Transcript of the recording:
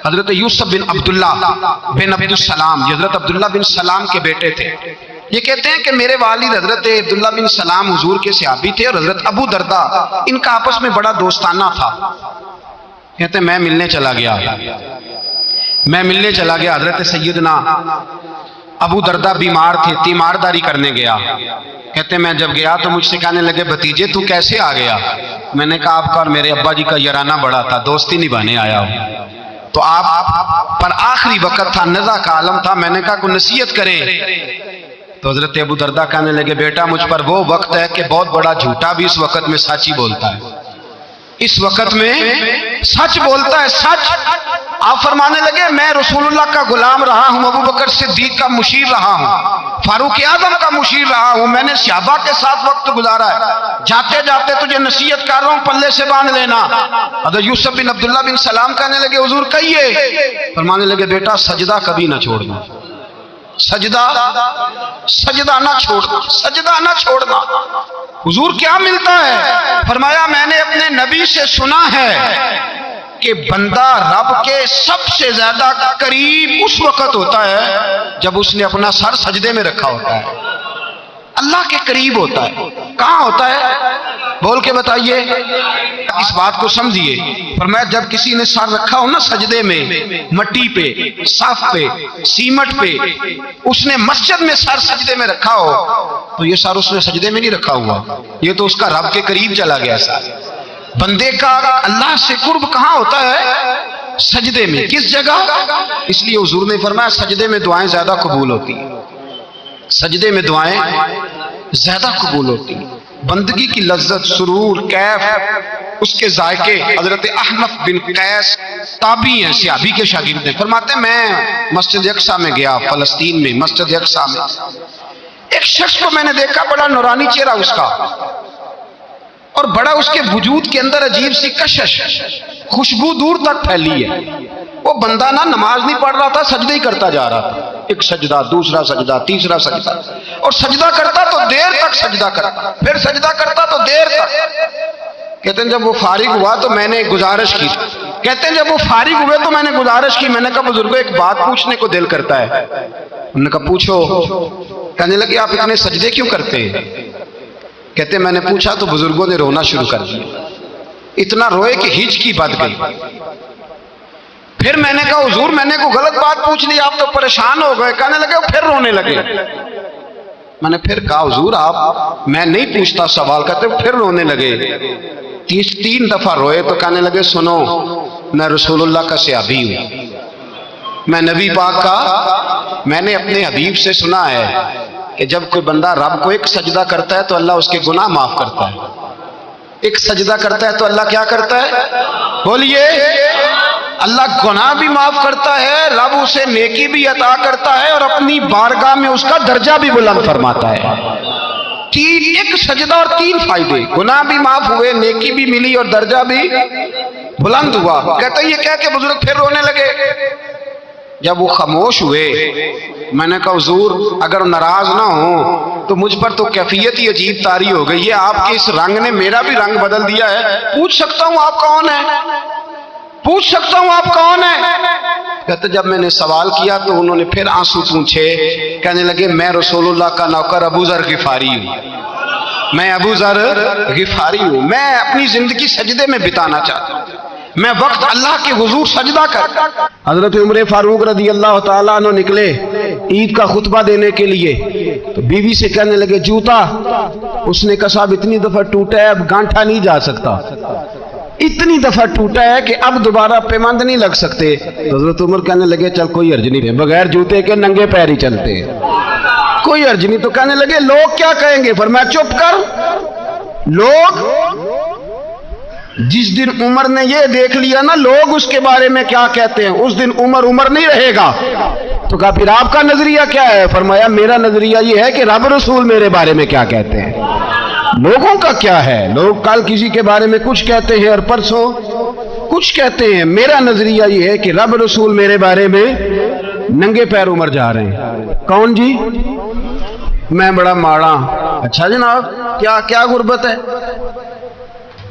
حضرت یوسف بن عبداللہ بن عبدالسلام، حضرت عبداللہ بن سلام کے بیٹے تھے۔ یہ کہتے ہیں کہ میرے والد حضرت عبداللہ بن سلام حضور کے صحابی تھے، اور حضرت ابو دردہ ان کا آپس میں بڑا دوستانہ تھا۔ کہتے ہیں میں ملنے چلا گیا، حضرت سیدنا ابو دردہ بیمار تھے، تیمارداری کرنے گیا۔ کہتے ہیں میں جب گیا تو مجھ سے کہنے لگے بھتیجے تو کیسے آ گیا؟ میں نے کہا آپ کا اور میرے ابا جی کا یارانہ بڑا تھا، دوستی نبھانے آیا ہوں، تو آپ پر آخری وقت تھا، نزع کا عالم تھا، میں نے کہا کوئی نصیحت کریں۔ تو حضرت ابو دردہ کہنے لگے بیٹا مجھ پر وہ وقت ہے کہ بہت بڑا جھوٹا بھی اس وقت میں سچ ہی بولتا ہے، اس وقت میں سچ بولتا ہے، سچ۔ آپ فرمانے لگے میں رسول اللہ کا غلام رہا ہوں، ابو بکر صدیق کا مشیر رہا ہوں، فاروق اعظم کا مشیر رہا ہوں، میں نے صحابہ کے ساتھ وقت گزارا ہے، جاتے جاتے تجھے نصیحت کر رہا ہوں، پلے سے باندھ لینا۔ حضرت یوسف بن عبداللہ بن سلام کہنے لگے حضور کہیے۔ فرمانے لگے بیٹا سجدہ کبھی نہ چھوڑنا، سجدہ نہ چھوڑنا۔ حضور کیا ملتا ہے؟ فرمایا میں نے اپنے نبی سے سنا ہے کہ بندہ رب کے سب سے زیادہ قریب اس وقت ہوتا ہے جب اس نے اپنا سر سجدے میں رکھا ہوتا ہے، اللہ کے قریب ہوتا ہے۔ کہاں ہوتا ہے؟ بول کے بتائیے، اس بات کو سمجھیے۔ فرمایا جب کسی نے سر رکھا ہو نا سجدے میں، مٹی پہ، صاف پہ، سیمٹ پہ، اس نے مسجد میں سر سجدے میں رکھا ہو تو یہ سر اس نے سجدے میں نہیں رکھا ہوا، یہ تو اس کا رب کے قریب چلا گیا سر۔ بندے کا اللہ سے قرب کہاں ہوتا ہے؟ سجدے میں۔ کس جگہ؟ اس لیے حضور نے فرمایا سجدے میں دعائیں زیادہ قبول ہوتی ہیں، سجدے میں دعائیں زیادہ قبول ہوتی ہیں۔ بندگی کی لذت، سرور، کیف، اس کے ذائقے۔ حضرت احنف بن قیس تابعی ہیں، صحابی کے شاگرد ہیں، فرماتے ہیں میں مسجد اقصی میں گیا، فلسطین میں مسجد اقصی میں، ایک شخص کو میں نے دیکھا، بڑا نورانی چہرہ اس کا، اور بڑا اس کے وجود کے اندر عجیب سی کشش، خوشبو دور تک پھیلی ہے۔ وہ بندہ نہ نماز نہیں پڑھ رہا تھا، سجدہ ہی کرتا جا رہا تھا، ایک سجدہ، دوسرا سجدہ، تیسرا سجدہ، اور سجدہ کرتا تو دیر تک سجدہ کرتا، پھر سجدہ کرتا تو دیر تک۔ کہتے ہیں جب وہ فارغ ہوا تو میں نے گزارش کی، میں نے کہا بزرگوں ایک بات پوچھنے کو دل کرتا ہے۔ انہوں نے کہا پوچھو۔ کہنے لگے آپ اتنے سجدے کیوں کرتے ہیں؟ کہتے میں نے پوچھا تو بزرگوں نے رونا شروع کر دیا، اتنا روئے کہ ہچکی بد گئی۔ پھر میں نے کہا حضور میں نے کوئی غلط بات پوچھ لی، آپ تو پریشان ہو گئے۔ کہنے لگے پھر رونے لگے۔ میں نے پھر کہا حضور آپ، میں نہیں پوچھتا سوال، کہتے پھر رونے لگے۔ 3 دفعہ روئے تو کہنے لگے سنو میں رسول اللہ کا صحابی ہوں، میں نبی پاک کا، میں نے اپنے حبیب سے سنا ہے کہ جب کوئی بندہ رب کو ایک سجدہ کرتا ہے تو اللہ اس کے گناہ معاف کرتا ہے، ایک سجدہ کرتا ہے تو اللہ کیا کرتا ہے؟ بولیے، اللہ گناہ بھی معاف کرتا ہے، رب اسے نیکی بھی عطا کرتا ہے، اور اپنی بارگاہ میں اس کا درجہ بھی بلند فرماتا ہے۔ ایک سجدہ اور 3 فائدے، گناہ بھی معاف ہوئے، نیکی بھی ملی، اور درجہ بھی بلند ہوا۔ کہتا ہے یہ کہہ کے بزرگ پھر رونے لگے۔ جب وہ خاموش ہوئے میں نے کہا حضور اگر ناراض نہ ہوں تو مجھ پر تو کیفیت ہی عجیب طاری ہو گئی ہے، آپ کے اس رنگ نے میرا بھی رنگ بدل دیا ہے، پوچھ سکتا ہوں آپ کون ہیں؟ پوچھ سکتا ہوں آپ کون ہیں؟ کہتے جب میں نے سوال کیا تو انہوں نے پھر آنسو پونچھے، کہنے لگے میں رسول اللہ کا نوکر ابو ذر غفاری ہوں، میں ابو ذر غفاری ہوں، میں اپنی زندگی سجدے میں بتانا چاہتا ہوں، میں وقت اللہ کے حضور سجدہ کر۔ حضرت عمر فاروق رضی اللہ تعالیٰ عنہ نکلے عید کا خطبہ دینے کے لیے، تو بیوی سے کہنے لگے جوتا، اس نے کہا صاحب اتنی دفعہ ٹوٹا ہے اب گانٹھا نہیں جا سکتا، اتنی دفعہ ٹوٹا ہے کہ اب دوبارہ پیمند نہیں لگ سکتے۔ تو حضرت عمر کہنے لگے چل کوئی حرج نہیں، بغیر جوتے کے ننگے پیر ہی چلتے ہیں، کوئی حرج نہیں۔ تو کہنے لگے لوگ کیا کہیں گے؟ فرمایا چپ کر، لوگ جس دن عمر نے یہ دیکھ لیا نا لوگ اس کے بارے میں کیا کہتے ہیں، اس دن عمر نہیں رہے گا۔ تو کہا پھر آپ کا نظریہ کیا ہے؟ فرمایا میرا نظریہ یہ ہے کہ رب رسول میرے بارے میں کیا کہتے ہیں، لوگوں کا کیا ہے؟ لوگ کل کسی کے بارے میں کچھ کہتے ہیں اور پرسوں کچھ کہتے ہیں، میرا نظریہ یہ ہے کہ رب رسول میرے بارے میں ننگے پیر عمر جا رہے ہیں۔ کون جی؟ میں بڑا ماڑا۔ اچھا جناب، کیا غربت ہے؟